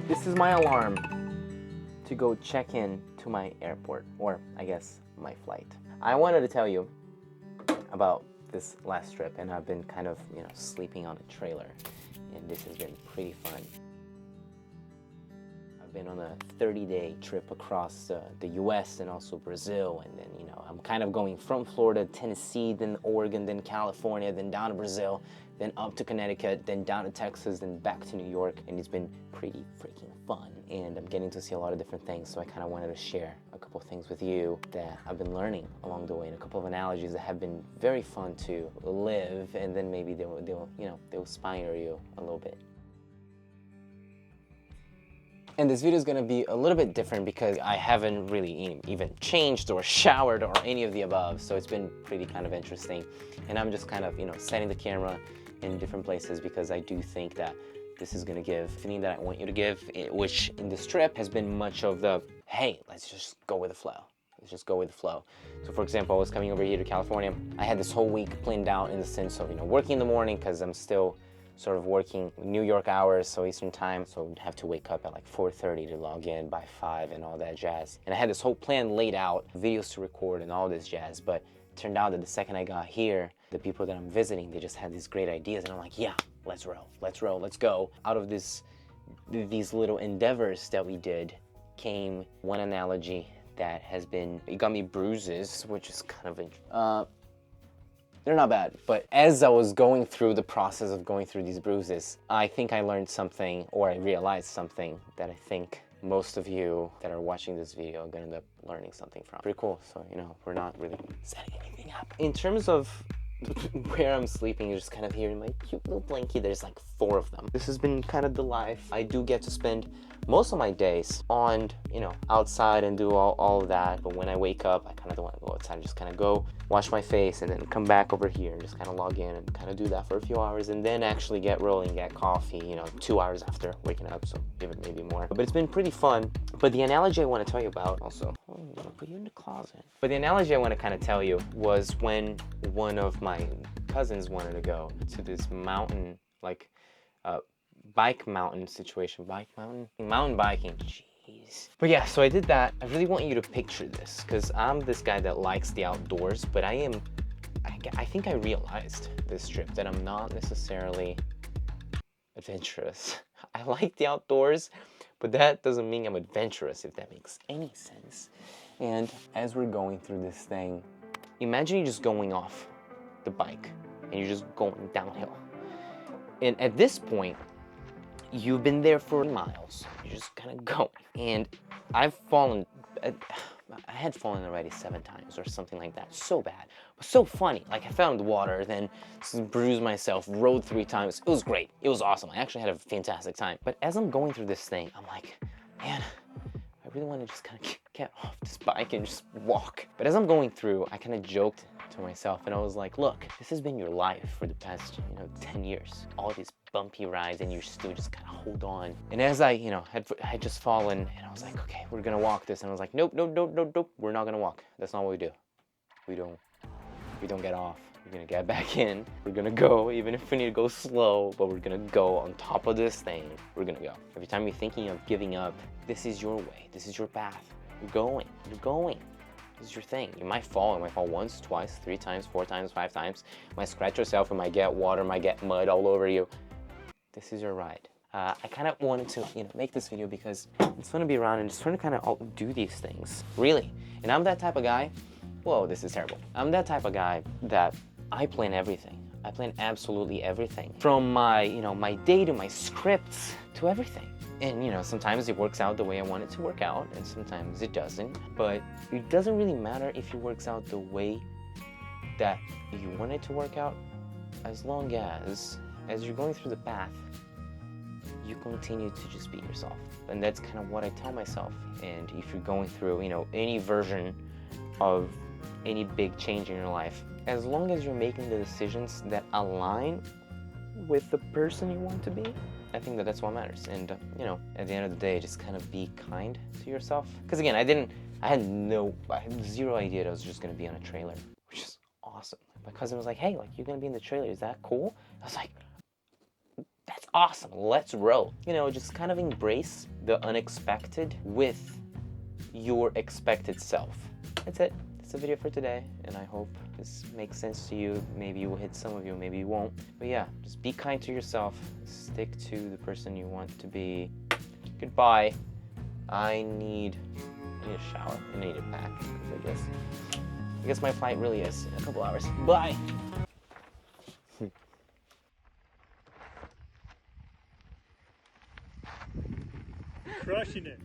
This is my alarm to go check in to my airport, or I guess my flight. I wanted to tell you about this last trip, and I've been kind of, sleeping on a trailer, and this has been pretty fun. I've been on a 30-day trip across the US and also Brazil, and then, I'm kind of going from Florida, Tennessee, then Oregon, then California, then down to Brazil, then up to Connecticut, then down to Texas, then back to New York, and it's been pretty freaking fun. And I'm getting to see a lot of different things, so I kind of wanted to share a couple things with you that I've been learning along the way, and a couple of analogies that have been very fun to live, and then maybe they'll inspire you a little bit. And this video is gonna be a little bit different because I haven't really even changed or showered or any of the above, so it's been pretty kind of interesting. And I'm just kind of, setting the camera in different places because I do think that this is gonna give everything that I want you to give, which in this trip has been much of the, hey, let's just go with the flow. Let's just go with the flow. So for example, I was coming over here to California. I had this whole week planned out in the sense of, working in the morning because I'm still sort of working New York hours, so Eastern time, so I'd have to wake up at like 4:30 to log in by 5 and all that jazz. And I had this whole plan laid out, videos to record and all this jazz, but it turned out that the second I got here, the people that I'm visiting, they just had these great ideas, and I'm like, yeah, let's roll, let's go. Out of these little endeavors that we did came one analogy that it got me bruises, which is kind of, they're not bad, but as I was going through the process of going through these bruises, I think I learned something, or I realized something that I think most of you that are watching this video are gonna end up learning something from. Pretty cool, so we're not really setting anything up. In terms of where I'm sleeping, you're just kind of here in my cute little blankie. There's like 4 of them. This has been kind of the life. I do get to spend most of my days on, outside and do all of that. But when I wake up, I kind of don't want to go outside. I just kind of go wash my face and then come back over here and just kind of log in and kind of do that for a few hours and then actually get rolling, get coffee, 2 hours after waking up. So give it maybe more. But it's been pretty fun. But the analogy I want to tell you about also, I'm gonna put you in the closet. But the analogy I want to kind of tell you was when one of my cousins wanted to go to this mountain, like bike mountain situation. Mountain biking, jeez. But yeah, so I did that. I really want you to picture this because I'm this guy that likes the outdoors, but I think I realized this trip that I'm not necessarily adventurous. I like the outdoors, but that doesn't mean I'm adventurous, if that makes any sense. And as we're going through this thing, imagine you just going off the bike and you're just going downhill. And at this point, you've been there for miles. You're just kind of going. And I had fallen already 7 times or something like that. So bad, but so funny. Like I found water, then bruised myself, rode 3 times. It was great. It was awesome. I actually had a fantastic time. But as I'm going through this thing, I'm like, man, I really want to just kind of get off this bike and just walk. But as I'm going through, I kind of joked to myself and I was like, look, this has been your life for the past 10 years. All these bumpy rides and you still just kind of hold on. And as I had just fallen and I was like, okay, we're gonna walk this, and I was like, nope, we're not gonna walk. That's not what we do. We don't get off. We're gonna get back in. We're gonna go, even if we need to go slow, but we're gonna go on top of this thing. We're gonna go. Every time you're thinking of giving up, this is your way. This is your path. You're going. This is your thing. You might fall once, twice, 3 times, 4 times, 5 times. You might scratch yourself, you might get water, might get mud all over you. This is your ride. I kind of wanted to, make this video because it's fun to be around and just fun to kind of do these things, really. And I'm that type of guy. Whoa, this is terrible. I'm that type of guy that I plan everything. I plan absolutely everything, from my, my day to my scripts to everything. And sometimes it works out the way I want it to work out, and sometimes it doesn't. But it doesn't really matter if it works out the way that you want it to work out, as long as you're going through the path, you continue to just be yourself. And that's kind of what I tell myself. And if you're going through, any version of any big change in your life, as long as you're making the decisions that align with the person you want to be, I think that's what matters. And at the end of the day, just kind of be kind to yourself. Because again, I had 0 idea that I was just gonna be on a trailer, which is awesome. My cousin was like, hey, you're gonna be in the trailer, is that cool? I was like, that's awesome, let's roll. Just kind of embrace the unexpected with your expected self. That's it. That's the video for today, and I hope this makes sense to you. Maybe you will hit some of you, maybe you won't. But yeah, just be kind to yourself. Stick to the person you want to be. Goodbye. I need a shower. I need a pack, because I guess my flight really is in a couple hours. Bye. Crushing it.